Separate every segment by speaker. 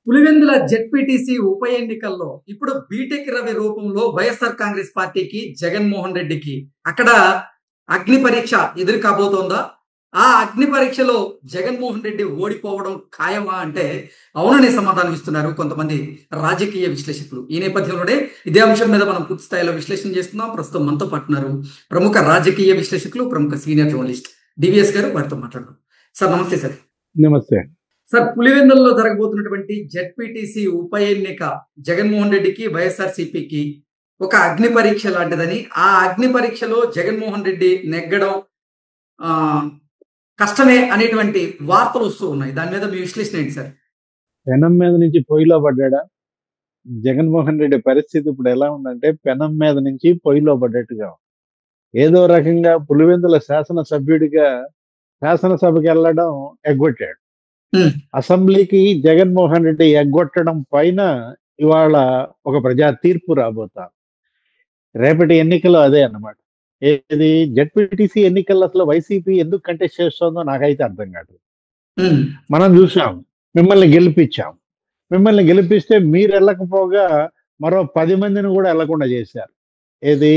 Speaker 1: Pulivendula ZPTC ఉప ఎన్నికల్లో ఇప్పుడు బీటెక్ రవి రూపంలో వైఎస్ఆర్ కాంగ్రెస్ పార్టీకి జగన్మోహన్ రెడ్డికి అక్కడ అగ్ని పరీక్ష ఎదురు కాబోతోందా? ఆ అగ్ని పరీక్షలో జగన్మోహన్ రెడ్డి ఓడిపోవడం ఖాయమా అంటే అవుననే సమాధానం ఇస్తున్నారు కొంతమంది రాజకీయ విశ్లేషకులు. ఈ నేపథ్యంలోనే ఇదే అంశం మీద మనం పూర్తి స్థాయిలో విశ్లేషణ చేస్తున్నాం. ప్రస్తుతం మనతో పాటున్నారు ప్రముఖ రాజకీయ విశ్లేషకులు, ప్రముఖ సీనియర్ జర్నలిస్ట్ డివిఎస్ గారు. వారితో మాట్లాడదాం. సార్ నమస్తే సార్.
Speaker 2: నమస్తే
Speaker 1: సార్, పులివెందులలో జరగబోతున్నటువంటి జెడ్పీటీసీ ఉప ఎన్నిక జగన్మోహన్ రెడ్డికి, వైఎస్ఆర్సీపీకి ఒక అగ్ని పరీక్ష లాంటిదని, ఆ అగ్ని పరీక్షలో జగన్మోహన్ రెడ్డి నెగ్గడం ఆ కష్టమే అనేటువంటి వార్తలు వస్తూ ఉన్నాయి. దాని మీద మీ విశ్లేషణ ఏంటి సార్?
Speaker 2: పెనం మీద నుంచి పొయ్యిలో పడ్డా. జగన్మోహన్ రెడ్డి పరిస్థితి ఇప్పుడు ఎలా ఉందంటే పెనం మీద నుంచి పొయ్యిలో పడ్డట్టుగా. ఏదో రకంగా పులివెందుల శాసనసభ్యుడిగా శాసనసభకి వెళ్ళడం ఎగ్గొట్టాడు. అసెంబ్లీకి జగన్మోహన్ రెడ్డి ఎగ్గొట్టడం పైన ఇవాళ ఒక ప్రజా తీర్పు రాబోతా. రేపటి ఎన్నికలు అదే అన్నమాట. ఏది జెడ్పీటీసీ ఎన్నికల్లో అసలు వైసీపీ ఎందుకు కంటెస్ట్ చేస్తుందో నాకైతే అర్థం కాదు. మనం చూసాం, మిమ్మల్ని గెలిపించాం. మిమ్మల్ని గెలిపిస్తే మీరు వెళ్ళకపోగా మరో 10 మందిని కూడా వెళ్లకుండా చేశారు. ఏది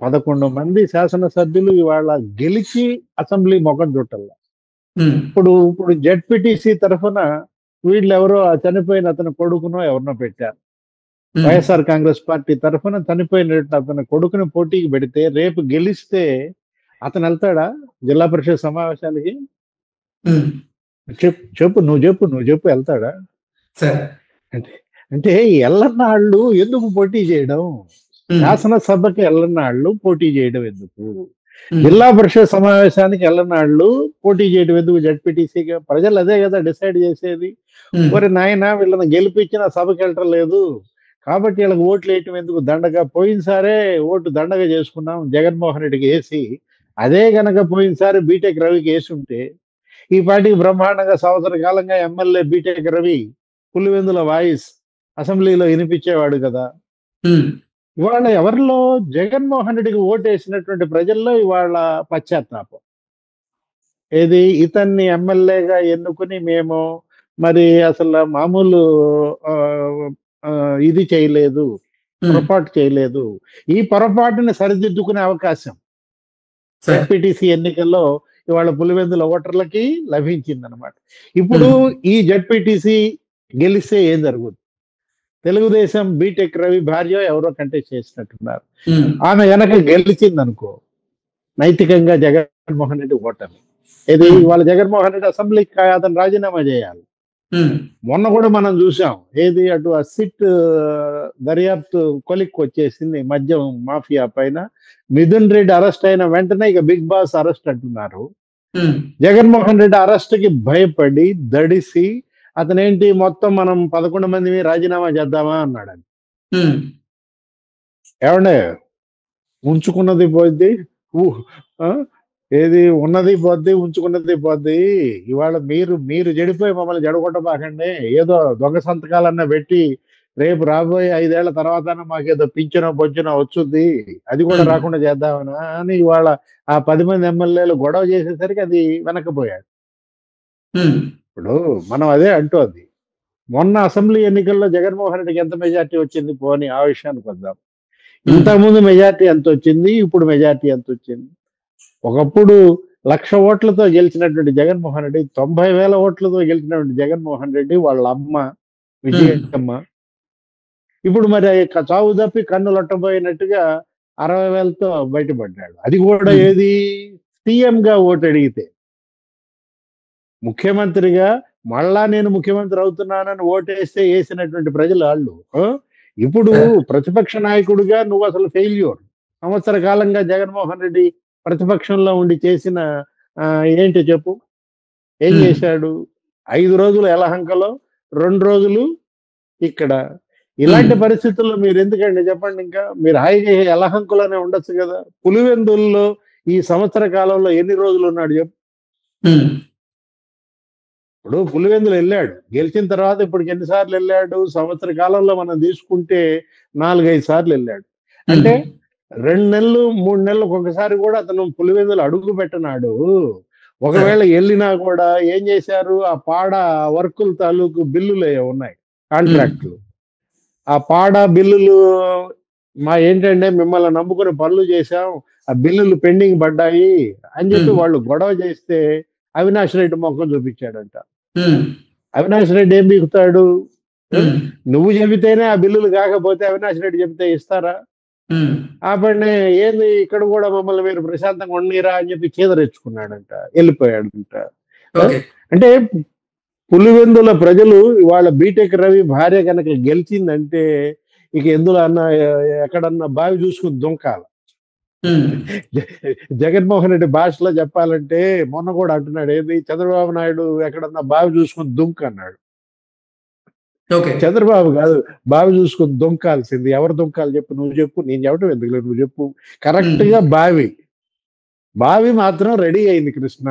Speaker 2: 11 మంది శాసనసభ్యులు ఇవాళ గెలిచి అసెంబ్లీ ముఖం చుట్టల్లా. ఇప్పుడు జెడ్పీటీసీ తరఫున వీళ్ళు ఎవరో చనిపోయిన అతని కొడుకునో ఎవరినో పెట్టారు. వైఎస్ఆర్ కాంగ్రెస్ పార్టీ తరఫున చనిపోయిన అతని కొడుకుని పోటీకి పెడితే రేపు గెలిస్తే అతను వెళ్తాడా జిల్లా పరిషత్ సమావేశాలకి? నువ్వు చెప్పు వెళ్తాడా? అంటే ఎల్లన్నాళ్ళు ఎందుకు పోటీ చేయడం? శాసనసభకి ఎల్లన్నాళ్ళు పోటీ చేయడం ఎందుకు? జిల్లా పరిషత్ సమావేశానికి ఎల్లనాళ్ళు పోటీ చేయడం ఎందుకు? జెడ్పీటీసీగా ప్రజలు అదే కదా డిసైడ్ చేసేది. మరి నాయన వీళ్ళని గెలిపించిన సభకి వెళ్ళటం లేదు కాబట్టి వీళ్ళకి ఓట్లు వేయటం ఎందుకు? దండగా పోయినసారే ఓటు దండగా చేసుకున్నాం జగన్మోహన్ రెడ్డికి వేసి, అదే గనక పోయినసారి బీటెక్ రవికి వేసి ఉంటే ఈ పార్టీకి బ్రహ్మాండంగా సంవత్సర కాలంగా MLA BTech Ravi Pulivendula voice అసెంబ్లీలో వినిపించేవాడు కదా. ఇవాళ ఎవరిలో జగన్మోహన్ రెడ్డికి ఓటేసినటువంటి ప్రజల్లో ఇవాళ పశ్చాత్తాపం. ఏది ఇతన్ని ఎమ్మెల్యేగా ఎన్నుకుని మేము మరి అసలు మామూలు ఇది చేయలేదు, పొరపాటు చేయలేదు. ఈ పొరపాటుని సరిదిద్దుకునే అవకాశం జెడ్పీటీసీ ఎన్నికల్లో ఇవాళ పులివెందుల ఓటర్లకి లభించిందనమాట. ఇప్పుడు ఈ జెడ్పీటీసీ గెలిస్తే ఏం జరుగుతుంది? తెలుగుదేశం బీటెక్ రవి భార్య ఎవరో కంటెస్ట్ చేసినట్టున్నారు. ఆమె వెనక గెలిచింది అనుకో, నైతికంగా జగన్మోహన్ రెడ్డి ఓటమి. ఇది వాళ్ళ జగన్మోహన్ రెడ్డి అసెంబ్లీకి అతను రాజీనామా చేయాలి. మొన్న కూడా మనం చూసాం, ఏది అటు ఆ సిట్ దర్యాప్తు కొలిక్కి వచ్చేసింది మద్యం మాఫియా పైన. మిథున్ రెడ్డి అరెస్ట్ అయిన వెంటనే ఇక బిగ్ బాస్ అరెస్ట్ అంటున్నారు. జగన్మోహన్ రెడ్డి అరెస్ట్ కి భయపడి దడిసి అతనేంటి మొత్తం మనం 11 మంది రాజీనామా చేద్దామా అన్నాడు. ఏమండే, ఉంచుకున్నది పోద్ది, ఏది ఉన్నది పోద్ది, ఉంచుకున్నది పోద్ది. ఇవాళ మీరు చెడిపోయి మమ్మల్ని జడగొట్టబాకండి. ఏదో దొంగ సంతకాలన్నా పెట్టి రేపు రాబోయే 5 ఏళ్ల తర్వాత మాకేదో పింఛనో బొచ్చునో వచ్చుద్ది, అది కూడా రాకుండా చేద్దామనా అని ఇవాళ ఆ 10 మంది ఎమ్మెల్యేలు గొడవ చేసేసరికి అది వెనకపోయాడు. ఇప్పుడు మనం అదే అంటోంది. మొన్న అసెంబ్లీ ఎన్నికల్లో జగన్మోహన్ రెడ్డికి ఎంత మెజార్టీ వచ్చింది? పోనీ ఆ విషయానికి వద్దాం. ఇంతకుముందు మెజార్టీ ఎంత వచ్చింది, ఇప్పుడు మెజార్టీ ఎంత వచ్చింది? ఒకప్పుడు 1,00,000 ఓట్లతో గెలిచినటువంటి జగన్మోహన్ రెడ్డి, 90,000 ఓట్లతో గెలిచినటువంటి జగన్మోహన్ రెడ్డి వాళ్ళ అమ్మ విజయమ్మ ఇప్పుడు మరి చావు తప్పి కన్ను లొట్టబోయినట్టుగా 60,000తో బయటపడ్డాడు. అది కూడా ఏది సీఎం గా ఓటు అడిగితే. ముఖ్యమంత్రిగా మళ్ళా నేను ముఖ్యమంత్రి అవుతున్నానని ఓటేస్తే వేసినటువంటి ప్రజలు వాళ్ళు. ఇప్పుడు ప్రతిపక్ష నాయకుడిగా నువ్వు అసలు ఫెయిల్యూర్. సంవత్సర కాలంగా జగన్మోహన్ రెడ్డి ప్రతిపక్షంలో ఉండి చేసిన ఏంటి చెప్పు? ఏం చేశాడు? 5 రోజులు యలహంకలో, 2 రోజులు ఇక్కడ. ఇలాంటి పరిస్థితుల్లో మీరు ఎందుకండి చెప్పండి? ఇంకా మీరు హాయిగా యలహంకలోనే ఉండొచ్చు కదా. పులివెందుల్లో ఈ సంవత్సర కాలంలో ఎన్ని రోజులు ఉన్నాడు చెప్పు? ఇప్పుడు పులివెందులు వెళ్ళాడు, గెలిచిన తర్వాత ఇప్పటికి ఎన్నిసార్లు వెళ్ళాడు? సంవత్సర కాలంలో మనం తీసుకుంటే 4-5 సార్లు వెళ్ళాడు. అంటే 2 నెలలు 3 నెలలకు ఒకసారి కూడా అతను పులివెందులు అడుగు పెట్టనాడు. ఒకవేళ వెళ్ళినా కూడా ఏం చేశారు? ఆ పాడ వర్కుల తాలూకు బిల్లులు ఉన్నాయి, కాంట్రాక్టులు. ఆ పాడా బిల్లులు ఏంటంటే మిమ్మల్ని నమ్ముకుని పనులు చేశాం, ఆ బిల్లులు పెండింగ్ పడ్డాయి అని చెప్పి వాళ్ళు గొడవ చేస్తే అవినాష్ రెడ్డి మొఖం చూపించాడంట. అవినాష్ రెడ్డి ఏం బిగుతాడు? నువ్వు చెబితేనే ఆ బిల్లులు కాకపోతే అవినాష్ రెడ్డి చెబితే ఇస్తారా? ఆపడినే ఏంది ఇక్కడ కూడా మమ్మల్ని మీరు ప్రశాంతంగా ఉండనీరా అని చెప్పి చీదరెచ్చుకున్నాడంట, వెళ్ళిపోయాడంట. అంటే పులివెందుల ప్రజలు ఇవాళ బీటెక్ రవి భార్య కనుక గెలిచిందంటే ఇక ఎందులో అన్న ఎక్కడన్నా బావి చూసుకుని దుంకాల. జగన్మోహన్ రెడ్డి భాషలో చెప్పాలంటే మొన్న కూడా అంటున్నాడు, ఏది చంద్రబాబు నాయుడు ఎక్కడన్నా బావి చూసుకుని దుంక్ అన్నాడు. చంద్రబాబు కాదు బావి చూసుకుని దుంకాల్సింది. ఎవరు దుంకాలి చెప్పు? నువ్వు చెప్పు, నేను చెప్పడం ఎందుకు లేదు, నువ్వు చెప్పు. కరెక్ట్ గా బావి మాత్రం రెడీ అయింది కృష్ణ,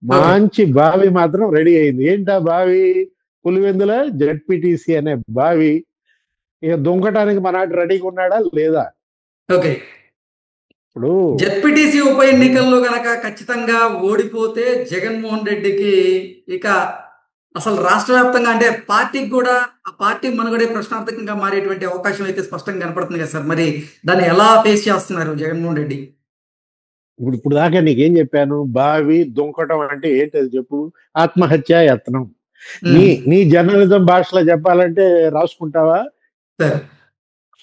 Speaker 2: మంచి బావి మాత్రం రెడీ అయింది. ఏంటా బావి? పులివెందుల జెడ్పీటీసీ అనే బావి. ఇక దుంకటానికి మనాటి రెడీగా ఉన్నాడా లేదా? ఇప్పుడు
Speaker 1: జెడ్పీటీసీ ఉప ఎన్నికల్లో గనక ఖచ్చితంగా ఓడిపోతే జగన్మోహన్ రెడ్డికి ఇక అసలు రాష్ట్ర వ్యాప్తంగా అంటే పార్టీకి కూడా ఆ పార్టీ మనుగడే ప్రశ్నార్థకంగా మారేటువంటి అవకాశం అయితే స్పష్టంగా కనపడుతుంది కదా సార్. మరి దాన్ని ఎలా ఫేస్ చేస్తున్నారు జగన్మోహన్ రెడ్డి?
Speaker 2: ఇప్పుడు దాకా నీకేం చెప్పాను? బావి దుంకటం అంటే ఏంటది చెప్పు? ఆత్మహత్య యత్నం. నీ జర్నలిజం భాషలో చెప్పాలంటే రాసుకుంటావా?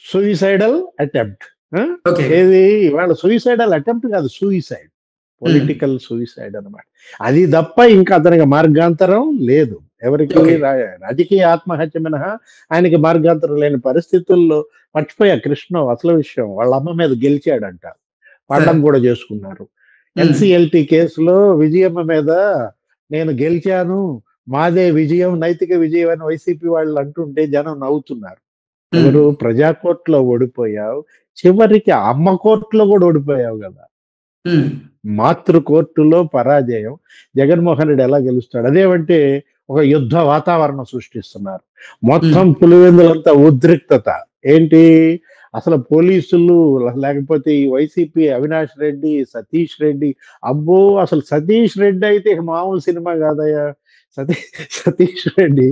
Speaker 2: Suicidal attempt. ఏది ఇవాళ సూయిసైడల్ అటెంప్ట్ కాదు, సూయిసైడ్, పొలిటికల్ సూయిసైడ్ అన్నమాట. అది తప్ప ఇంకా అతనికి మార్గాంతరం లేదు. ఎవరికి? రాజకీయ ఆత్మహత్య మినహా ఆయనకి మార్గాంతరం లేని పరిస్థితుల్లో మర్చిపోయా కృష్ణ అసలు విషయం. వాళ్ళ అమ్మ మీద గెలిచాడంట, పడ్డం కూడా చేసుకున్నారు. ఎన్సిఎల్టీ కేసులో విజయమ్మ మీద నేను గెలిచాను, మాదే విజయం, నైతిక విజయం అని వైసీపీ వాళ్ళు అంటుంటే జనం నవ్వుతున్నారు. ఎవరు? ప్రజా కోర్టులో ఓడిపోయావు, చివరికి అమ్మ కోర్టులో కూడా ఓడిపోయావు కదా. మాతృ కోర్టులో పరాజయం. జగన్మోహన్ రెడ్డి ఎలా గెలుస్తాడు? అదేమంటే ఒక యుద్ధ వాతావరణం సృష్టిస్తున్నారు. మొత్తం పులివెందులంతా ఉద్రిక్తత. ఏంటి అసలు పోలీసులు లేకపోతే ఈ వైసీపీ అవినాష్ రెడ్డి, సతీష్ రెడ్డి. అబ్బో అసలు సతీష్ రెడ్డి అయితే మామూలు సినిమా కాదయ్యా. సతీష్ రెడ్డి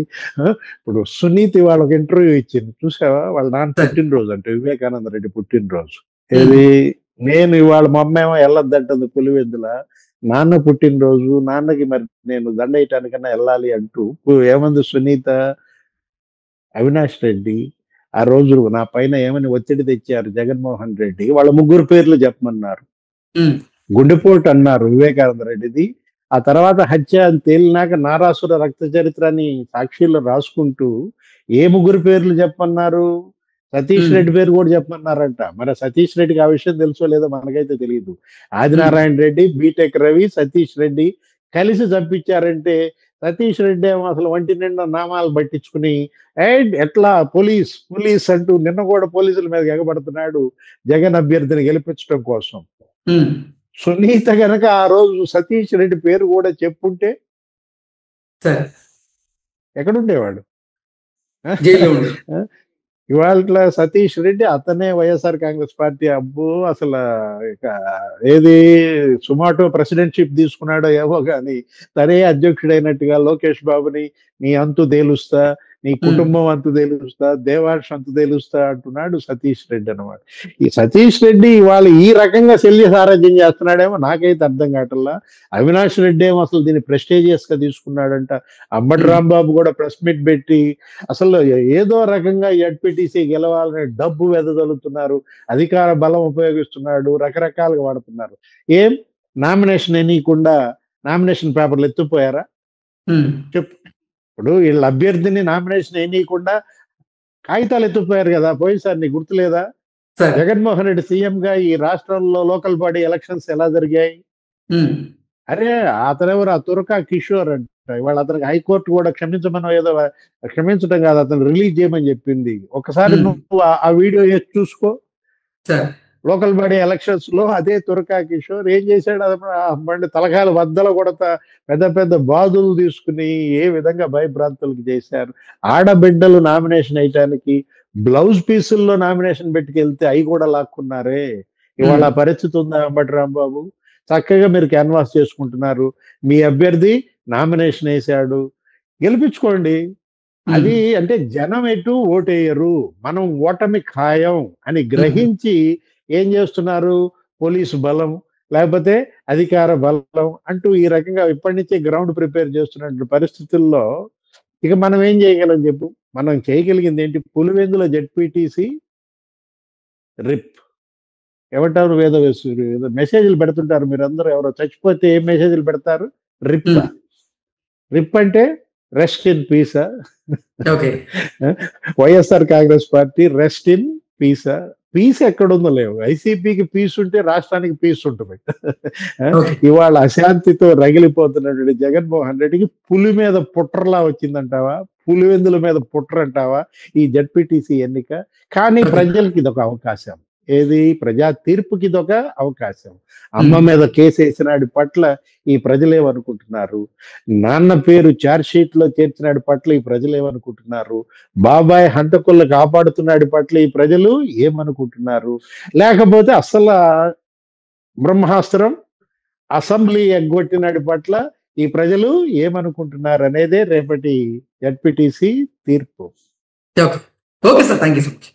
Speaker 2: ఇప్పుడు సునీతి వాళ్ళకి ఇంటర్వ్యూ ఇచ్చింది చూసావా? వాళ్ళ నాన్న పుట్టినరోజు అంటే వివేకానంద రెడ్డి పుట్టినరోజు. ఏది నేను ఇవాళ మా అమ్మ ఏమో వెళ్ళొద్దంటుంది పులివెందుల, నాన్న పుట్టినరోజు, నాన్నకి మరి నేను దండ వేయటానికన్నా వెళ్ళాలి అంటూ ఏమంది సునీత? అవినాష్ రెడ్డి ఆ రోజు నా పైన ఏమని ఒత్తిడి తెచ్చారు జగన్మోహన్ రెడ్డి, వాళ్ళ ముగ్గురు పేర్లు చెప్పమన్నారు. గుండెపోటు అన్నారు వివేకానంద రెడ్డిది. ఆ తర్వాత హత్య అని తేలినాక నారాసుర రక్త చరిత్రని సాక్షిలో రాసుకుంటూ ఏ ముగ్గురు పేర్లు చెప్పమన్నారు? సతీష్ రెడ్డి పేరు కూడా చెప్పమన్నారంట. మరి సతీష్ రెడ్డికి ఆ విషయం తెలుసో లేదో మనకైతే తెలియదు. ఆదినారాయణ రెడ్డి, బీటెక్ రవి, సతీష్ రెడ్డి కలిసి చంపించారంటే సతీష్ రెడ్డి ఏమో అసలు ఒంటి నిండా నామాలు పట్టించుకుని ఎట్లా పోలీస్ అంటూ నిన్న కూడా పోలీసుల మీద ఎగబడుతున్నాడు జగన్ అభ్యర్థిని గెలిపించడం కోసం. సునీత గనక ఆ రోజు సతీష్ రెడ్డి పేరు కూడా చెప్పుంటే ఎక్కడుండేవాడు? ఇవాళ సతీష్ రెడ్డి అతనే వైఎస్ఆర్ కాంగ్రెస్ పార్టీ. అబ్బో అసలు ఇక ఏది సుమాటో ప్రెసిడెంట్షిప్ తీసుకున్నాడో ఏమో కానీ తనే అధ్యక్షుడైనట్టుగా లోకేష్ బాబుని నీ అంతు తేలుస్తా, నీ కుటుంబం అంతు తేలుస్తా, దేవార్ష్ అంతు తేలుస్తా అంటున్నాడు సతీష్ రెడ్డి అనమాట. ఈ సతీష్ రెడ్డి వాళ్ళు ఈ రకంగా శల్య సారథ్యం చేస్తున్నాడేమో నాకైతే అర్థం కావట్లా. అవినాష్ రెడ్డి ఏమో అసలు దీన్ని ప్రెస్టేజియస్ గా తీసుకున్నాడంట. అంబటి రాంబాబు కూడా ప్రెస్ మీట్ పెట్టి అసలు ఏదో రకంగా ఎడ్పీటీసీ గెలవాలని డబ్బు వెదజల్లుతున్నారు, అధికార బలం ఉపయోగిస్తున్నాడు, రకరకాలుగా వాడుతున్నారు. ఏం నామినేషన్ ఎనీయకుండా నామినేషన్ పేపర్లు ఎత్తుపోయారా? చెప్పు. ఇప్పుడు వీళ్ళ అభ్యర్థిని నామినేషన్ ఎనీయకుండా కాగితాలు ఎత్తుపోయారు కదా పోయినసారి, నీకు గుర్తులేదా? జగన్మోహన్ రెడ్డి సీఎం గా ఈ రాష్ట్రంలో లోకల్ బాడీ ఎలక్షన్స్ ఎలా జరిగాయి? అరే అతనెవరు? ఆ తురకా కిషోర్ అంట. ఇవాళ అతనికి హైకోర్టు కూడా క్షమించమని ఏదో, క్షమించడం కాదు అతను రిలీజ్ చేయమని చెప్పింది. ఒకసారి నువ్వు ఆ వీడియో చూసుకో. లోకల్ బాడీ ఎలక్షన్స్ లో అదే తురకా కిషోర్ ఏం చేశాడు? అతను తలకాయల వద్దల కొడతా పెద్ద పెద్ద బాధులు తీసుకుని ఏ విధంగా భయభ్రాంతులకు చేశారు. ఆడబిడ్డలు నామినేషన్ వేయటానికి బ్లౌజ్ పీసుల్లో నామినేషన్ పెట్టుకెళ్తే అవి కూడా లాక్కున్నారే. ఇవాళ పరిస్థితి ఉందా అంబటి రాంబాబు? చక్కగా మీరు క్యాన్వాస్ చేసుకుంటున్నారు, మీ అభ్యర్థి నామినేషన్ వేశాడు, గెలిపించుకోండి. అది అంటే జనం ఎటు ఓటేయరు, మనం ఓటమి ఖాయం అని గ్రహించి ఏం చేస్తున్నారు, పోలీసు బలం లేకపోతే అధికార బలం అంటూ ఈ రకంగా ఇప్పటి నుంచే గ్రౌండ్ ప్రిపేర్ చేస్తున్న పరిస్థితుల్లో ఇక మనం ఏం చేయగలం చెప్పు? మనం చేయగలిగింది ఏంటి? పులివెందుల జెడ్పీటీసీ రిప్ ఏమంటారు, ఏదో మెసేజ్లు పెడుతుంటారు మీరందరూ, ఎవరో చచ్చిపోతే ఏం మెసేజ్లు పెడతారు? రిప్. రిప్ అంటే రెస్ట్ ఇన్ పీసా?
Speaker 1: Okay.
Speaker 2: YSR Congress party rest in పీసా? పీస్ ఎక్కడుందో లేవు. వైసీపీకి పీస్ ఉంటే రాష్ట్రానికి పీస్ ఉంటుంది. ఇవాళ అశాంతితో రగిలిపోతున్నటువంటి జగన్మోహన్ రెడ్డికి పులి మీద పుట్రలా వచ్చిందంటావా? పులివెందుల మీద పుట్ర అంటావా ఈ జడ్పీటీసీ ఎన్నిక? కానీ ప్రజలకి ఇదొక అవకాశం. ఏది? ప్రజా తీర్పుకి ఇదొక అవకాశం. అమ్మ మీద కేసు వేసినాడి పట్ల ఈ ప్రజలేమనుకుంటున్నారు? నాన్న పేరు ఛార్జ్ షీట్ లో చేర్చినాడి పట్ల ఈ ప్రజలు ఏమనుకుంటున్నారు? బాబాయ్ హంతకులను కాపాడుతున్నాడి పట్ల ఈ ప్రజలు ఏమనుకుంటున్నారు? లేకపోతే అసలు బ్రహ్మాస్త్రం అసెంబ్లీ ఎగ్గొట్టినాడి పట్ల ఈ ప్రజలు ఏమనుకుంటున్నారు అనేదే రేపటి జడ్పీటీసీ తీర్పు.
Speaker 1: Okay sir, thank you so much.